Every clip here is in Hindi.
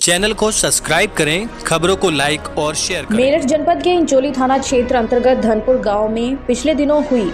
चैनल को सब्सक्राइब करें, खबरों को लाइक और शेयर करें। मेरठ जनपद के इंचोली थाना क्षेत्र अंतर्गत धनपुर गांव में पिछले दिनों हुई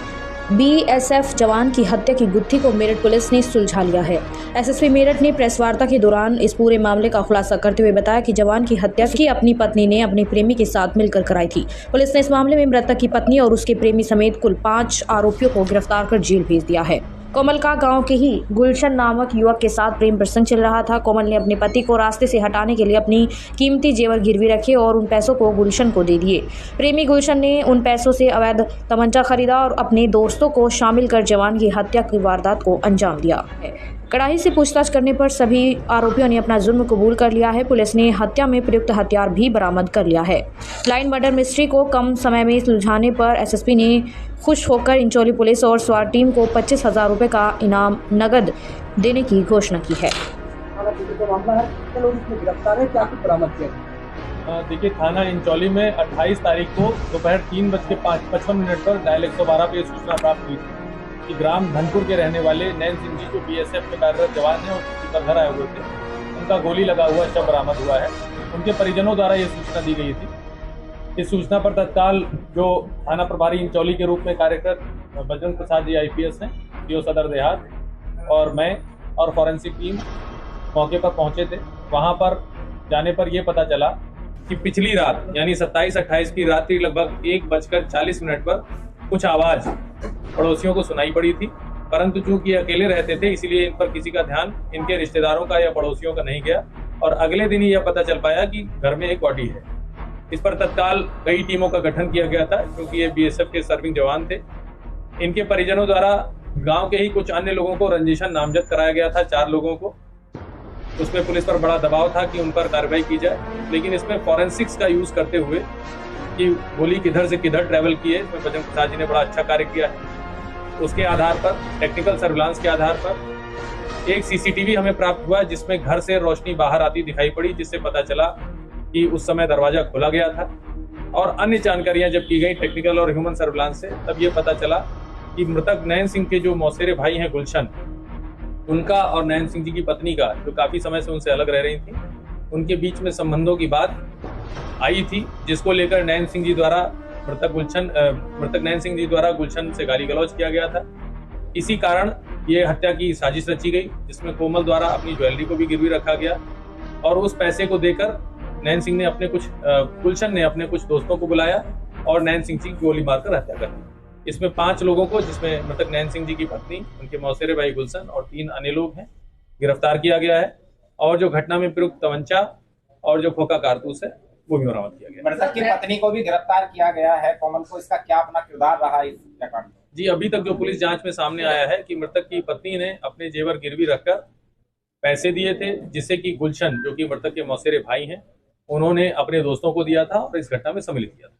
बीएसएफ जवान की हत्या की गुत्थी को मेरठ पुलिस ने सुलझा लिया है। एसएसपी मेरठ ने प्रेस वार्ता के दौरान इस पूरे मामले का खुलासा करते हुए बताया कि जवान की हत्या की अपनी पत्नी ने अपने प्रेमी के साथ मिलकर कराई थी। पुलिस ने इस मामले में मृतक की पत्नी और उसके प्रेमी समेत कुल 5 आरोपियों को गिरफ्तार कर जेल भेज दिया है। कोमल का गांव के ही गुलशन नामक युवक के साथ प्रेम प्रसंग चल रहा था। कोमल ने अपने पति को रास्ते से हटाने के लिए अपनी कीमती जेवर गिरवी रखे और उन पैसों को गुलशन को दे दिए। प्रेमी गुलशन ने उन पैसों से अवैध तमंचा खरीदा और अपने दोस्तों को शामिल कर जवान की हत्या की वारदात को अंजाम दिया। कड़ाई से पूछताछ करने पर सभी आरोपियों ने अपना जुर्म कबूल कर लिया है। पुलिस ने हत्या में प्रयुक्त हथियार भी बरामद कर लिया है। लाइन मर्डर मिस्ट्री को कम समय में सुलझाने पर एसएसपी ने खुश होकर इंचोली पुलिस और स्वाट टीम को 25,000 रुपये का इनाम नगद देने की घोषणा की है। देखिए, थाना इंचोली में 28 तारीख को दोपहर 3:55 पर डायल 112 पे सूचना प्राप्त हुई थी कि ग्राम धनपुर के रहने वाले नैन सिंह जी, जो बीएसएफ के कार्यरत जवान हैं और घर आए हुए थे, उनका गोली लगा हुआ शव बरामद हुआ है। उनके परिजनों द्वारा ये सूचना दी गई थी। इस सूचना पर तत्काल जो थाना प्रभारी इंचोली के रूप में कार्यरत बजरंग प्रसाद जी IPS हैं, सीओ सदर देहात, और मैं और फॉरेंसिक टीम मौके पर पहुंचे थे। वहां पर जाने पर यह पता चला कि पिछली रात यानी 27-28 की रात्रि लगभग 1:40 पर कुछ आवाज़ पड़ोसियों को सुनाई पड़ी थी, परंतु चूंकि ये अकेले रहते थे इसलिए इन पर किसी का ध्यान इनके रिश्तेदारों का या पड़ोसियों का नहीं गया और अगले दिन ही यह पता चल पाया कि घर में एक बॉडी है। इस पर तत्काल कई टीमों का गठन किया गया था, क्योंकि ये BSF के सर्विंग जवान थे। इनके परिजनों द्वारा गांव के ही कुछ अन्य लोगों को रंजिशन नामजद कराया गया था, 4 लोगों को। उसमें पुलिस पर बड़ा दबाव था कि उन पर कार्रवाई की जाए, लेकिन इसमें फॉरेंसिक्स का यूज करते हुए कि गोली किधर से किधर ट्रैवल की है, इसमें बजरंग प्रसाद जी ने बड़ा अच्छा कार्य किया है। उसके आधार पर, टेक्निकल सर्विलांस के आधार पर एक CCTV हमें प्राप्त हुआ जिसमें घर से रोशनी बाहर आती दिखाई पड़ी, जिससे पता चला कि उस समय दरवाजा खोला गया था। और अन्य जानकारियां जब की गई टेक्निकल और ह्यूमन सर्विलांस से, तब ये पता चला कि मृतक नैन सिंह के जो मौसेरे भाई हैं गुलशन, उनका और नैन सिंह जी की पत्नी का, जो काफी समय से उनसे अलग रह रही थी, उनके बीच में संबंधों की बात आई थी, जिसको लेकर नैन सिंह जी द्वारा मृतक नैन सिंह जी द्वारा गुलशन से गाली गलौज किया गया था। इसी कारण ये हत्या की साजिश रची गई, जिसमें कोमल द्वारा अपनी ज्वेलरी को भी गिरवी रखा गया और उस पैसे को देकर नैन सिंह ने गुलशन ने अपने कुछ दोस्तों को बुलाया और नैन सिंह जी की गोली मारकर हत्या कर दी। इसमें 5 लोगों को, जिसमें मृतक नैन सिंह जी की पत्नी, उनके मौसेरे भाई गुलशन और 3 अन्य लोग हैं, गिरफ्तार किया गया है। और जो घटना में प्रयुक्त तमंचा और जो खोखा कारतूस है वो भी बरामद किया गया। मृतक की पत्नी को भी गिरफ्तार किया गया है। कोमल को इसका क्या अपना किरदार रहा इस हत्याकांड में? जी, अभी तक जो पुलिस जांच में सामने आया है कि मृतक की पत्नी ने अपने जेवर गिरवी रखकर पैसे दिए थे, जिससे कि गुलशन, जो कि मृतक के मौसेरे भाई हैं, उन्होंने अपने दोस्तों को दिया था और इस घटना में सम्मिलित किया था।